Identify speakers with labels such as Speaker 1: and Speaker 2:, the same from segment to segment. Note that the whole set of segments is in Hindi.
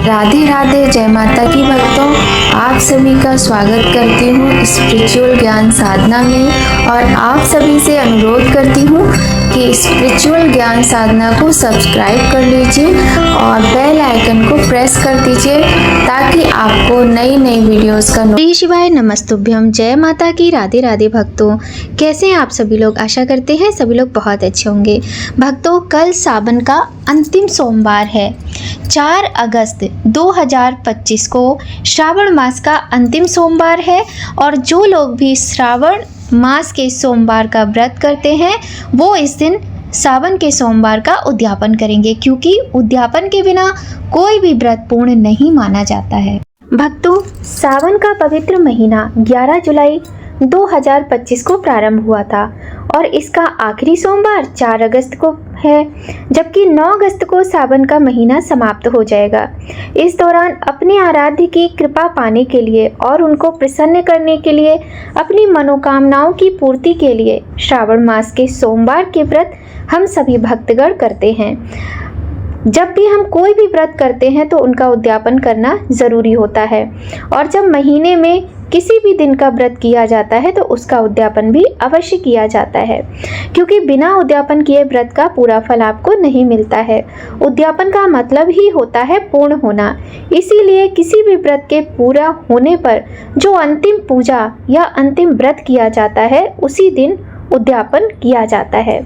Speaker 1: राधे राधे, जय माता की भक्तों। आप सभी का स्वागत करती हूँ स्पिरिचुअल ज्ञान साधना में और आप सभी से अनुरोध करती हूँ कि स्पिरिचुअल ज्ञान साधना को सब्सक्राइब कर लीजिए और बेल आइकन को प्रेस कर दीजिए ताकि आपको नई नई वीडियोस का श्री शिवाय नमस्तुभ्यम। जय माता की, राधे राधे भक्तों। कैसे हैं आप सभी लोग? आशा करते हैं सभी लोग बहुत अच्छे होंगे। भक्तों, कल सावन का अंतिम सोमवार है। 4 अगस्त 2025 को श्रावण मास का अंतिम सोमवार है और जो लोग भी श्रावण मास के सोमवार का व्रत करते हैं वो इस दिन सावन के सोमवार का उद्यापन करेंगे, क्योंकि उद्यापन के बिना कोई भी व्रत पूर्ण नहीं माना जाता है। भक्तों, सावन का पवित्र महीना 11 जुलाई 2025 को प्रारंभ हुआ था और इसका आखिरी सोमवार 4 अगस्त को है, जबकि 9 अगस्त को सावन का महीना समाप्त हो जाएगा। इस दौरान अपने आराध्य की कृपा पाने के लिए और उनको प्रसन्न करने के लिए, अपनी मनोकामनाओं की पूर्ति के लिए श्रावण मास के सोमवार के व्रत हम सभी भक्तगण करते हैं। जब भी हम कोई भी व्रत करते हैं तो उनका उद्यापन करना ज़रूरी होता है और जब महीने में किसी भी दिन का व्रत किया जाता है तो उसका उद्यापन भी अवश्य किया जाता है, क्योंकि बिना उद्यापन किए व्रत का पूरा फल आपको नहीं मिलता है। उद्यापन का मतलब ही होता है पूर्ण होना। इसीलिए किसी भी व्रत के पूरा होने पर जो अंतिम पूजा या अंतिम व्रत किया जाता है उसी दिन उद्यापन किया जाता है।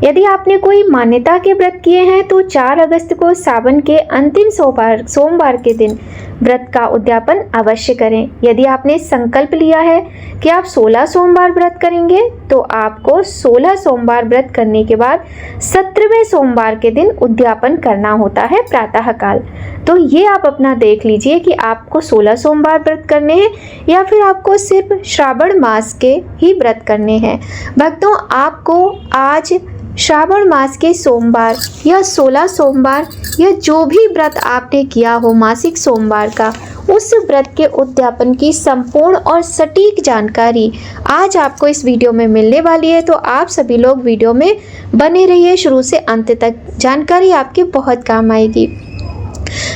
Speaker 1: यदि आपने कोई मान्यता के व्रत किए हैं तो 4 अगस्त को सावन के अंतिम सोमवार के दिन व्रत का उद्यापन अवश्य करें। यदि आपने संकल्प लिया है कि आप 16 सोमवार व्रत करेंगे तो आपको 16 सोमवार व्रत करने के बाद 17वें सोमवार के दिन उद्यापन करना होता है प्रातःकाल। तो ये आप अपना देख लीजिए कि आपको 16 सोमवार व्रत करने हैं या फिर आपको सिर्फ श्रावण मास के ही व्रत करने हैं। भक्तों, आपको आज श्रावण मास के सोमवार या 16 सोमवार या जो भी व्रत आपने किया हो मासिक सोमवार का, उस व्रत के उद्यापन की संपूर्ण और सटीक जानकारी आज आपको इस वीडियो में मिलने वाली है। तो आप सभी लोग वीडियो में बने रहिए शुरू से अंत तक, जानकारी आपके बहुत काम आएगी।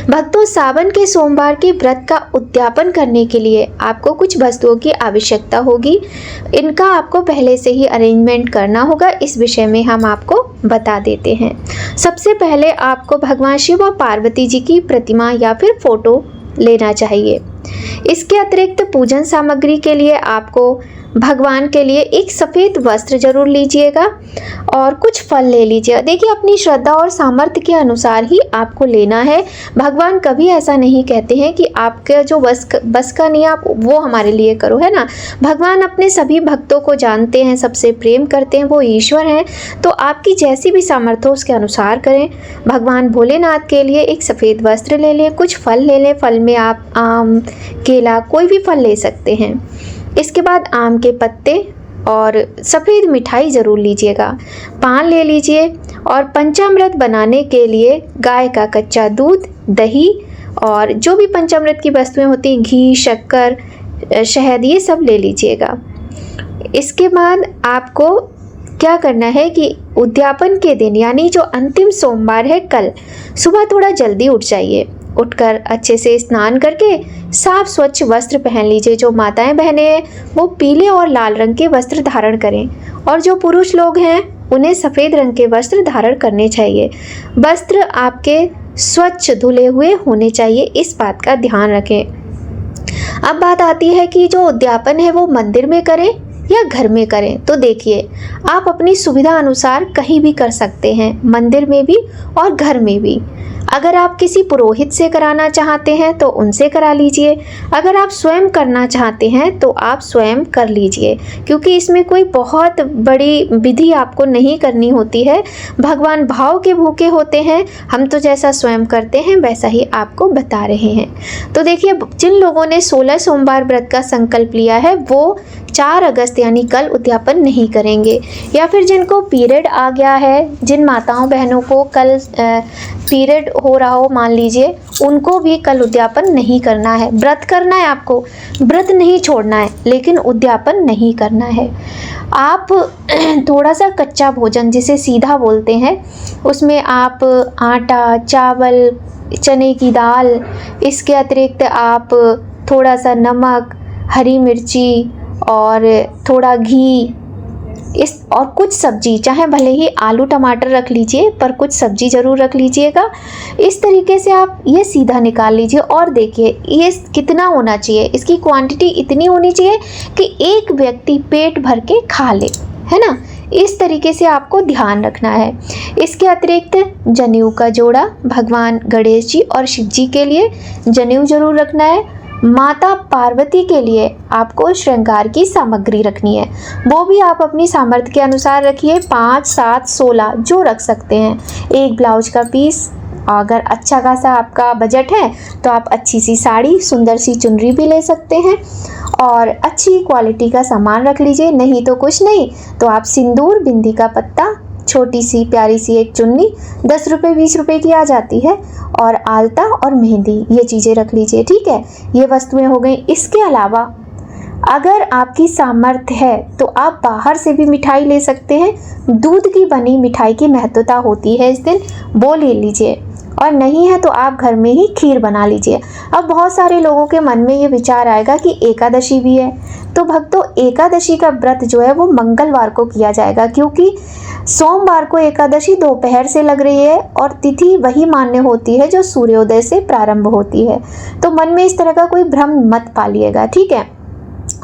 Speaker 1: भक्तों, सावन के सोमवार के व्रत का उद्यापन करने के लिए आपको कुछ वस्तुओं की आवश्यकता होगी। इनका आपको पहले से ही अरेंजमेंट करना होगा। इस विषय में हम आपको बता देते हैं। सबसे पहले आपको भगवान शिव और पार्वती जी की प्रतिमा या फिर फोटो लेना चाहिए। इसके अतिरिक्त पूजन सामग्री के लिए आपको भगवान के लिए एक सफ़ेद वस्त्र जरूर लीजिएगा और कुछ फल ले लीजिएगा। देखिए, अपनी श्रद्धा और सामर्थ्य के अनुसार ही आपको लेना है। भगवान कभी ऐसा नहीं कहते हैं कि आपके जो बस का नहीं आप वो हमारे लिए करो, है ना। भगवान अपने सभी भक्तों को जानते हैं, सबसे प्रेम करते हैं, वो ईश्वर हैं। तो आपकी जैसी भी सामर्थ्य हो उसके अनुसार करें। भगवान भोलेनाथ के लिए एक सफ़ेद वस्त्र ले लें, कुछ फल ले लें। फल में आप आम, केला, कोई भी फल ले सकते हैं। इसके बाद आम के पत्ते और सफ़ेद मिठाई ज़रूर लीजिएगा। पान ले लीजिए और पंचामृत बनाने के लिए गाय का कच्चा दूध, दही और जो भी पंचामृत की वस्तुएं होती हैं, घी, शक्कर, शहद, ये सब ले लीजिएगा। इसके बाद आपको क्या करना है कि उद्यापन के दिन यानी जो अंतिम सोमवार है कल, सुबह थोड़ा जल्दी उठ जाइए। उठकर अच्छे से स्नान करके साफ स्वच्छ वस्त्र पहन लीजिए। जो माताएं बहनें हैं वो पीले और लाल रंग के वस्त्र धारण करें और जो पुरुष लोग हैं उन्हें सफ़ेद रंग के वस्त्र धारण करने चाहिए। वस्त्र आपके स्वच्छ धुले हुए होने चाहिए, इस बात का ध्यान रखें। अब बात आती है कि जो उद्यापन है वो मंदिर में करें या घर में करें। तो देखिए, आप अपनी सुविधा अनुसार कहीं भी कर सकते हैं, मंदिर में भी और घर में भी। अगर आप किसी पुरोहित से कराना चाहते हैं तो उनसे करा लीजिए। अगर आप स्वयं करना चाहते हैं तो आप स्वयं कर लीजिए, क्योंकि इसमें कोई बहुत बड़ी विधि आपको नहीं करनी होती है। भगवान भाव के भूखे होते हैं, हम तो जैसा स्वयं करते हैं वैसा ही आपको बता रहे हैं। तो देखिए, जिन लोगों ने 16 सोमवार व्रत का संकल्प लिया है वो 4 अगस्त यानी कल उद्यापन नहीं करेंगे। या फिर जिनको पीरियड आ गया है, जिन माताओं बहनों को कल पीरियड हो रहा हो मान लीजिए, उनको भी कल उद्यापन नहीं करना है। व्रत करना है आपको, व्रत नहीं छोड़ना है, लेकिन उद्यापन नहीं करना है। आप थोड़ा सा कच्चा भोजन जिसे सीधा बोलते हैं, उसमें आप आटा, चावल, चने की दाल, इसके अतिरिक्त आप थोड़ा सा नमक, हरी मिर्ची और थोड़ा घी, इस और कुछ सब्जी, चाहे भले ही आलू टमाटर रख लीजिए पर कुछ सब्जी ज़रूर रख लीजिएगा। इस तरीके से आप ये सीधा निकाल लीजिए और देखिए ये कितना होना चाहिए। इसकी क्वांटिटी इतनी होनी चाहिए कि एक व्यक्ति पेट भर के खा ले, है ना। इस तरीके से आपको ध्यान रखना है। इसके अतिरिक्त जनेऊ का जोड़ा भगवान गणेश जी और शिव जी के लिए जनेऊ जरूर रखना है। माता पार्वती के लिए आपको श्रृंगार की सामग्री रखनी है, वो भी आप अपनी सामर्थ्य के अनुसार रखिए। 5, 7, 16 जो रख सकते हैं। एक ब्लाउज का पीस, अगर अच्छा खासा आपका बजट है तो आप अच्छी सी साड़ी, सुंदर सी चुनरी भी ले सकते हैं और अच्छी क्वालिटी का सामान रख लीजिए। नहीं तो कुछ नहीं तो आप सिंदूर, बिंदी का पत्ता, छोटी सी प्यारी सी एक चुन्नी 10 रुपये 20 रुपये की आ जाती है, और आलता और मेहंदी, ये चीज़ें रख लीजिए। ठीक है, ये वस्तुएं हो गई। इसके अलावा अगर आपकी सामर्थ्य है तो आप बाहर से भी मिठाई ले सकते हैं। दूध की बनी मिठाई की महत्वता होती है इस दिन, वो ले लीजिए। और नहीं है तो आप घर में ही खीर बना लीजिए। अब बहुत सारे लोगों के मन में ये विचार आएगा कि एकादशी भी है, तो भक्तों एकादशी का व्रत जो है वो मंगलवार को किया जाएगा, क्योंकि सोमवार को एकादशी दोपहर से लग रही है और तिथि वही मान्य होती है जो सूर्योदय से प्रारंभ होती है। तो मन में इस तरह का कोई भ्रम मत पालिएगा, ठीक है।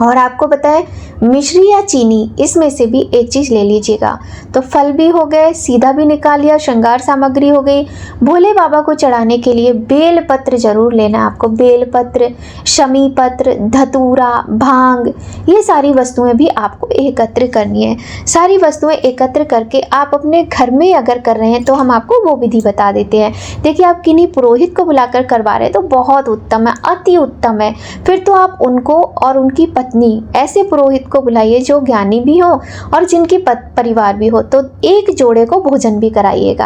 Speaker 1: और आपको बताएं, मिश्री या चीनी, इसमें से भी एक चीज़ ले लीजिएगा। तो फल भी हो गए, सीधा भी निकाल लिया, श्रृंगार सामग्री हो गई। भोले बाबा को चढ़ाने के लिए बेल पत्र जरूर लेना है आपको। बेल पत्र, शमी पत्र, धतूरा, भांग, ये सारी वस्तुएं भी आपको एकत्र करनी है। सारी वस्तुएं एकत्र करके आप अपने घर में अगर कर रहे हैं तो हम आपको वो विधि बता देते हैं। देखिए, आप किन्हीं पुरोहित को बुलाकर करवा रहे हैं तो बहुत उत्तम है, अति उत्तम है। फिर तो आप उनको और उनकी पत्नी, ऐसे पुरोहित को बुलाइए जो ज्ञानी भी हो और जिनकी परिवार भी हो, तो एक जोड़े को भोजन भी कराइएगा।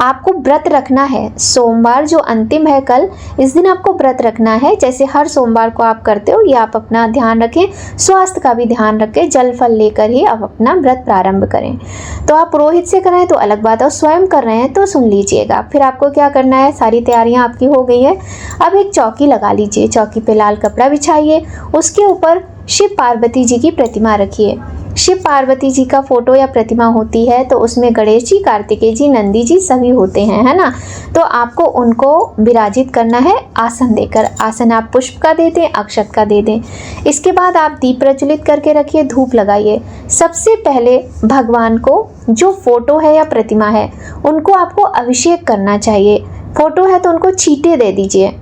Speaker 1: आपको व्रत रखना है, सोमवार जो अंतिम है कल, इस दिन आपको व्रत रखना है। जैसे हर सोमवार को आप करते हो, ये आप अपना ध्यान रखें, स्वास्थ्य का भी ध्यान रखें, जल फल लेकर ही आप अपना व्रत प्रारंभ करें। तो आप पुरोहित से कराएं तो अलग बात है, और स्वयं कर रहे हैं तो सुन लीजिएगा। फिर आपको क्या करना है, सारी तैयारियां आपकी हो गई है। अब एक चौकी लगा लीजिए, चौकी पे लाल कपड़ा बिछाइए, उसके ऊपर शिव पार्वती जी की प्रतिमा रखिए। शिव पार्वती जी का फोटो या प्रतिमा होती है तो उसमें गणेश जी, कार्तिकेय जी, नंदी जी सभी होते हैं, है ना। तो आपको उनको विराजित करना है आसन देकर। आसन आप पुष्प का दे दें, अक्षत का दे दें। इसके बाद आप दीप प्रज्वलित करके रखिए, धूप लगाइए। सबसे पहले भगवान को, जो फोटो है या प्रतिमा है, उनको आपको अभिषेक करना चाहिए। फोटो है तो उनको छींटे दे दीजिए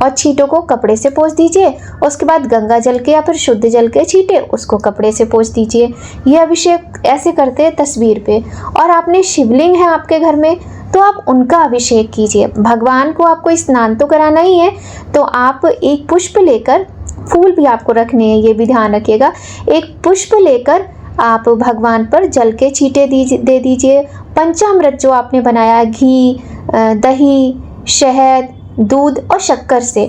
Speaker 1: और छींटों को कपड़े से पोंछ दीजिए। उसके बाद गंगा जल के या फिर शुद्ध जल के छींटे, उसको कपड़े से पोंछ दीजिए। ये अभिषेक ऐसे करते हैं तस्वीर पे। और आपने शिवलिंग है आपके घर में तो आप उनका अभिषेक कीजिए। भगवान को आपको स्नान तो कराना ही है, तो आप एक पुष्प लेकर, फूल भी आपको रखने हैं ये भी ध्यान रखिएगा, एक पुष्प लेकर आप भगवान पर जल के छींटे दे दीजिए। पंचामृत जो आपने बनाया, घी, दही, शहद, दूध और शक्कर से,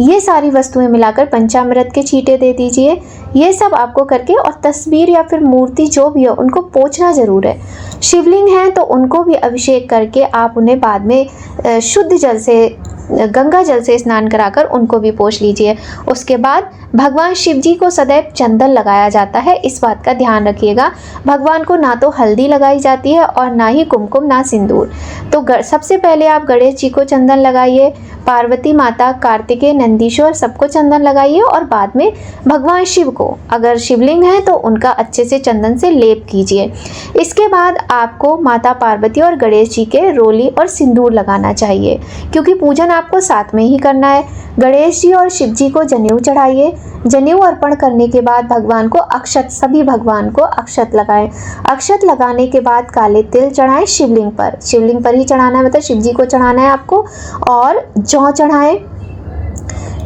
Speaker 1: ये सारी वस्तुएं मिलाकर पंचामृत के छींटे दे दीजिए। ये सब आपको करके, और तस्वीर या फिर मूर्ति जो भी हो उनको पोंछना जरूर है। शिवलिंग है तो उनको भी अभिषेक करके आप उन्हें बाद में शुद्ध जल से, गंगा जल से स्नान कराकर उनको भी पोंछ लीजिए। उसके बाद भगवान शिव जी को सदैव चंदन लगाया जाता है, इस बात का ध्यान रखिएगा। भगवान को ना तो हल्दी लगाई जाती है और ना ही कुमकुम, ना सिंदूर। तो सबसे पहले आप गणेश जी को चंदन लगाइए, पार्वती माता, कार्तिकेय, नंदीश्वर सबको चंदन लगाइए, और बाद में भगवान शिव को, अगर शिवलिंग है तो उनका अच्छे से चंदन से लेप कीजिए। इसके बाद आपको माता पार्वती और गणेश जी के रोली और सिंदूर लगाना चाहिए, क्योंकि पूजन आपको साथ में ही करना है। गणेश जी और शिव जी को जनेऊ चढ़ाइए। जनेऊ अर्पण करने के बाद भगवान को अक्षत, सभी भगवान को अक्षत लगाएं। अक्षत लगाने के बाद काले तिल चढ़ाएं शिवलिंग पर। शिवलिंग पर ही चढ़ाना है, मतलब शिव जी को चढ़ाना है आपको। और जौ चढ़ाएं,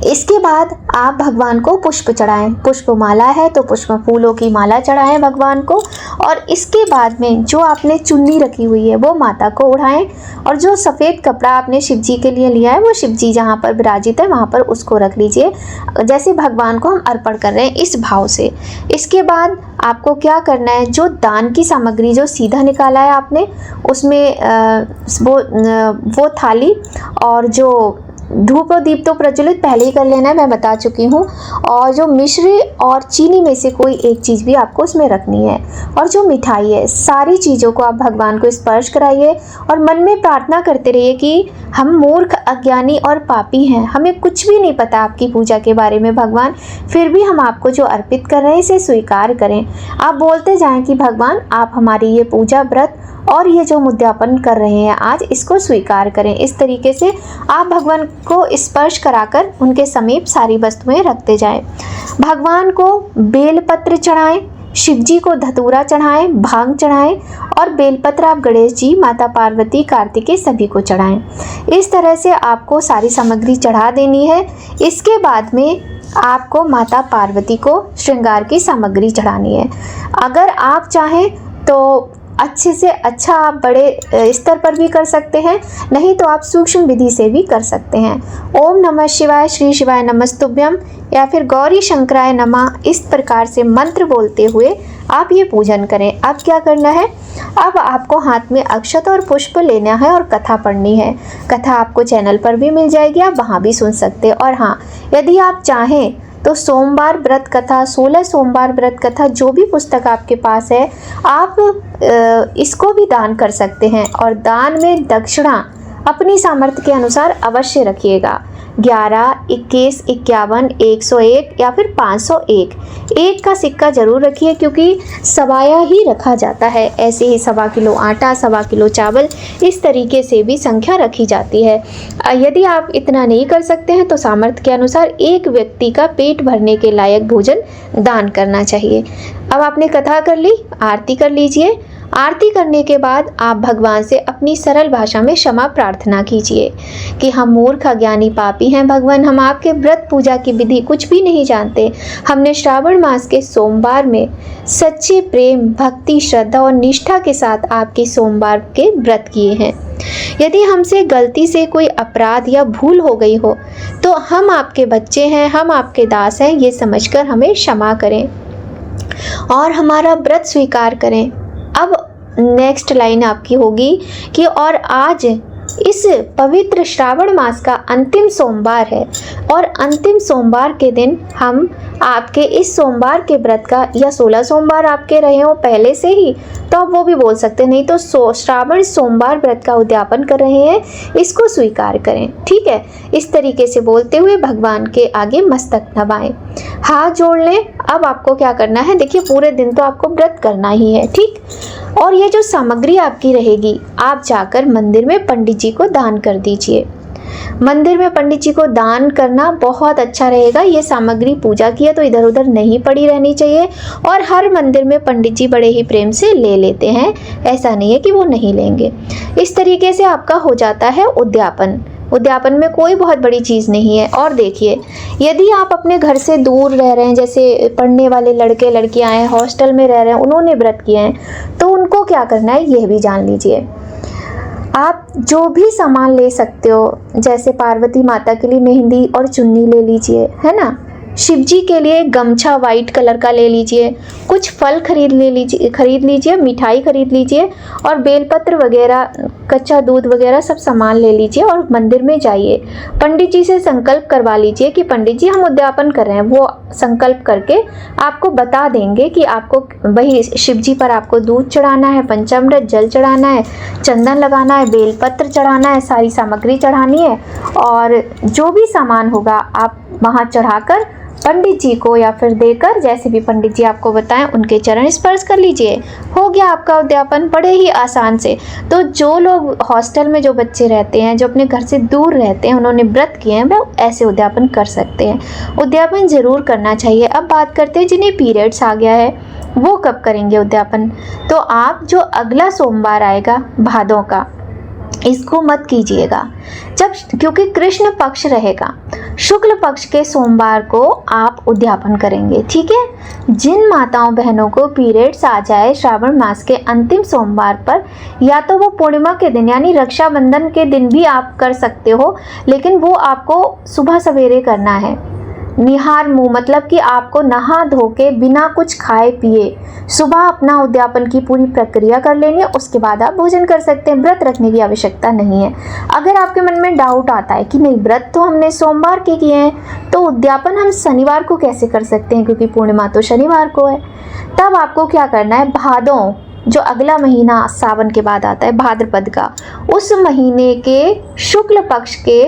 Speaker 2: इसके बाद आप भगवान को पुष्प चढ़ाएं। पुष्प माला है तो पुष्प फूलों की माला चढ़ाएं भगवान को। और इसके बाद में जो आपने चुन्नी रखी हुई है वो माता को उठाएं, और जो सफ़ेद कपड़ा आपने शिव जी के लिए लिया है वो शिव जी जहाँ पर विराजित है वहाँ पर उसको रख लीजिए, जैसे भगवान को हम अर्पण कर रहे हैं इस भाव से। इसके बाद आपको क्या करना है, जो दान की सामग्री जो सीधा निकाला है आपने, उसमें वो थाली और जो धूप और दीप तो प्रज्वलित पहले ही कर लेना है, मैं बता चुकी हूँ। और जो मिश्री और चीनी में से कोई एक चीज़ भी आपको उसमें रखनी है, और जो मिठाई है, सारी चीज़ों को आप भगवान को स्पर्श कराइए और मन में प्रार्थना करते रहिए कि हम मूर्ख, अज्ञानी और पापी हैं, हमें कुछ भी नहीं पता आपकी पूजा के बारे में भगवान, फिर भी हम आपको जो अर्पित कर रहे हैं इसे स्वीकार करें। आप बोलते जाएं कि भगवान आप हमारी ये पूजा, व्रत और ये जो उद्यापन कर रहे हैं आज, इसको स्वीकार करें। इस तरीके से आप भगवान को स्पर्श कराकर उनके समीप सारी वस्तुएं रखते जाएं। भगवान को बेलपत्र चढ़ाएं, शिव जी को धतूरा चढ़ाएं, भांग चढ़ाएं, और बेलपत्र आप गणेश जी, माता पार्वती, कार्तिकेय सभी को चढ़ाएं। इस तरह से आपको सारी सामग्री चढ़ा देनी है। इसके बाद में आपको माता पार्वती को श्रृंगार की सामग्री चढ़ानी है। अगर आप चाहें तो अच्छे से अच्छा आप बड़े स्तर पर भी कर सकते हैं, नहीं तो आप सूक्ष्म विधि से भी कर सकते हैं। ओम नमः शिवाय, श्री शिवाय नमस्तुभ्यम, या फिर गौरी शंकराय नमः, इस प्रकार से मंत्र बोलते हुए आप ये पूजन करें। अब क्या करना है, अब आपको हाथ में अक्षत और पुष्प लेना है और कथा पढ़नी है। कथा आपको चैनल पर भी मिल जाएगी, आप वहाँ भी सुन सकते हैं। और हाँ, यदि आप चाहें तो सोमवार व्रत कथा, 16 सोमवार व्रत कथा, जो भी पुस्तक आपके पास है, आप इसको भी दान कर सकते हैं। और दान में दक्षिणा अपनी सामर्थ्य के अनुसार अवश्य रखिएगा। 11, 21, 51, 101 या फिर 501 एक का सिक्का जरूर रखिए, क्योंकि सवाया ही रखा जाता है। ऐसे ही 1.25 किलो आटा, 1.25 किलो चावल, इस तरीके से भी संख्या रखी जाती है। यदि आप इतना नहीं कर सकते हैं तो सामर्थ्य के अनुसार एक व्यक्ति का पेट भरने के लायक भोजन दान करना चाहिए। अब आपने कथा कर ली, आरती कर लीजिए। आरती करने के बाद आप भगवान से अपनी सरल भाषा में क्षमा प्रार्थना कीजिए कि हम मूर्ख, अज्ञानी, पापी हैं भगवान, हम आपके व्रत पूजा की विधि कुछ भी नहीं जानते। हमने श्रावण मास के सोमवार में सच्चे प्रेम, भक्ति, श्रद्धा और निष्ठा के साथ आपके सोमवार के व्रत किए हैं। यदि हमसे गलती से कोई अपराध या भूल हो गई हो तो हम आपके बच्चे हैं, हम आपके दास हैं, ये समझकर हमें क्षमा करें और हमारा व्रत स्वीकार करें। अब नेक्स्ट लाइन आपकी होगी कि और आज इस पवित्र श्रावण मास का अंतिम सोमवार है, और अंतिम सोमवार के दिन हम आपके इस सोमवार के व्रत का, या 16 सोमवार आपके रहे हो पहले से ही तो आप वो भी बोल सकते, नहीं तो श्रावण सोमवार व्रत का उद्यापन कर रहे हैं, इसको स्वीकार करें। ठीक है, इस तरीके से बोलते हुए भगवान के आगे मस्तक नवाएं, हाथ जोड़ लें। अब आपको क्या करना है, देखिए पूरे दिन तो आपको व्रत करना ही है, ठीक। और ये जो सामग्री आपकी रहेगी, आप जाकर मंदिर में पंडित जी को दान कर दीजिए। मंदिर में पंडित जी को दान करना बहुत अच्छा रहेगा। ये सामग्री पूजा की है तो इधर उधर नहीं पड़ी रहनी चाहिए, और हर मंदिर में पंडित जी बड़े ही प्रेम से ले लेते हैं, ऐसा नहीं है कि वो नहीं लेंगे। इस तरीके से आपका हो जाता है उद्यापन। उद्यापन में कोई बहुत बड़ी चीज़ नहीं है। और देखिए, यदि आप अपने घर से दूर रह रहे हैं, जैसे पढ़ने वाले लड़के लड़कियां हैं, हॉस्टल में रह रहे हैं, उन्होंने व्रत किए हैं, तो उनको क्या करना है यह भी जान लीजिए। आप जो भी सामान ले सकते हो, जैसे पार्वती माता के लिए मेहंदी और चुन्नी ले लीजिए, है ना। शिव जी के लिए गमछा वाइट कलर का ले लीजिए, कुछ फल खरीद लीजिए, मिठाई खरीद लीजिए, और बेलपत्र वगैरह, कच्चा दूध वगैरह सब सामान ले लीजिए और मंदिर में जाइए। पंडित जी से संकल्प करवा लीजिए कि पंडित जी हम उद्यापन कर रहे हैं। वो संकल्प करके आपको बता देंगे कि आपको वही शिव जी पर आपको दूध चढ़ाना है, पंचामृत जल चढ़ाना है, चंदन लगाना है, बेलपत्र चढ़ाना है, सारी सामग्री चढ़ानी है, और जो भी सामान होगा आप वहाँ चढ़ाकर पंडित जी को या फिर देकर, जैसे भी पंडित जी आपको बताएं, उनके चरण स्पर्श कर लीजिए। हो गया आपका उद्यापन बड़े ही आसान से। तो जो लोग हॉस्टल में जो बच्चे रहते हैं, जो अपने घर से दूर रहते हैं, उन्होंने व्रत किए हैं, वो ऐसे उद्यापन कर सकते हैं। उद्यापन ज़रूर करना चाहिए। अब बात करते हैं जिन्हें पीरियड्स आ गया है, वो कब करेंगे उद्यापन। तो आप जो अगला सोमवार आएगा भादों का, इसको मत कीजिएगा जब, क्योंकि कृष्ण पक्ष रहेगा। शुक्ल पक्ष के सोमवार को आप उद्यापन करेंगे, ठीक है। जिन माताओं बहनों को पीरियड्स आ जाए श्रावण मास के अंतिम सोमवार पर, या तो वो पूर्णिमा के दिन यानी रक्षाबंधन के दिन भी आप कर सकते हो, लेकिन वो आपको सुबह सवेरे करना है। निहार मुंह मतलब कि आपको नहा धो के बिना कुछ खाए पिए सुबह अपना उद्यापन की पूरी प्रक्रिया कर लेनी है, उसके बाद आप भोजन कर सकते हैं। व्रत रखने की आवश्यकता नहीं है। अगर आपके मन में डाउट आता है कि नहीं व्रत तो हमने सोमवार के किए हैं, तो उद्यापन हम शनिवार को कैसे कर सकते हैं, क्योंकि पूर्णिमा तो शनिवार को है, तब आपको क्या करना है, भादों जो अगला महीना सावन के बाद आता है भाद्रपद का, उस महीने के शुक्ल पक्ष के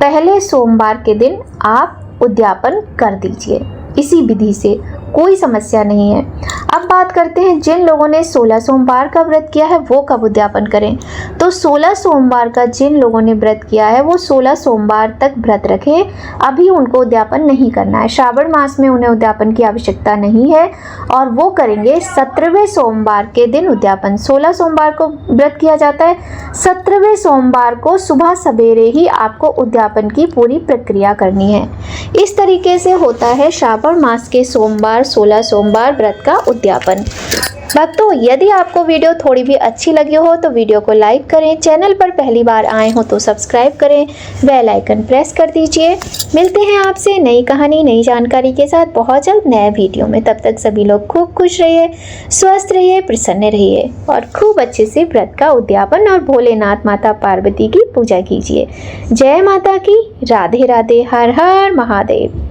Speaker 2: पहले सोमवार के दिन आप उद्यापन कर दीजिए। इसी विधि से कोई समस्या नहीं है। अब बात करते हैं जिन लोगों ने 16 सोमवार का व्रत किया है वो कब उद्यापन करें। तो 16 सोमवार का जिन लोगों ने व्रत किया है वो 16 सोमवार तक व्रत रखें, अभी उनको उद्यापन नहीं करना है। श्रावण मास में उन्हें उद्यापन की आवश्यकता नहीं है और वो करेंगे 17वें सोमवार के दिन उद्यापन। 16 सोमवार को व्रत किया जाता है, 17वें सोमवार को सुबह सवेरे ही आपको उद्यापन की पूरी प्रक्रिया करनी है। इस तरीके से होता है श्रावण मास के सोमवार 16 सोमवार व्रत का उद्यापन। भक्तों, यदि आपको वीडियो थोड़ी भी अच्छी लगी हो तो वीडियो को लाइक करें, चैनल पर पहली बार आए हो तो सब्सक्राइब करें, बेल आइकन प्रेस कर दीजिए। मिलते हैं आपसे नई कहानी नई जानकारी के साथ बहुत जल्द नए वीडियो में। तब तक सभी लोग खूब खुश रहिए, स्वस्थ रहिए, प्रसन्न रहिए और खूब अच्छे से व्रत का उद्यापन और भोलेनाथ माता पार्वती की पूजा कीजिए। जय माता की, राधे राधे, हर हर महादेव।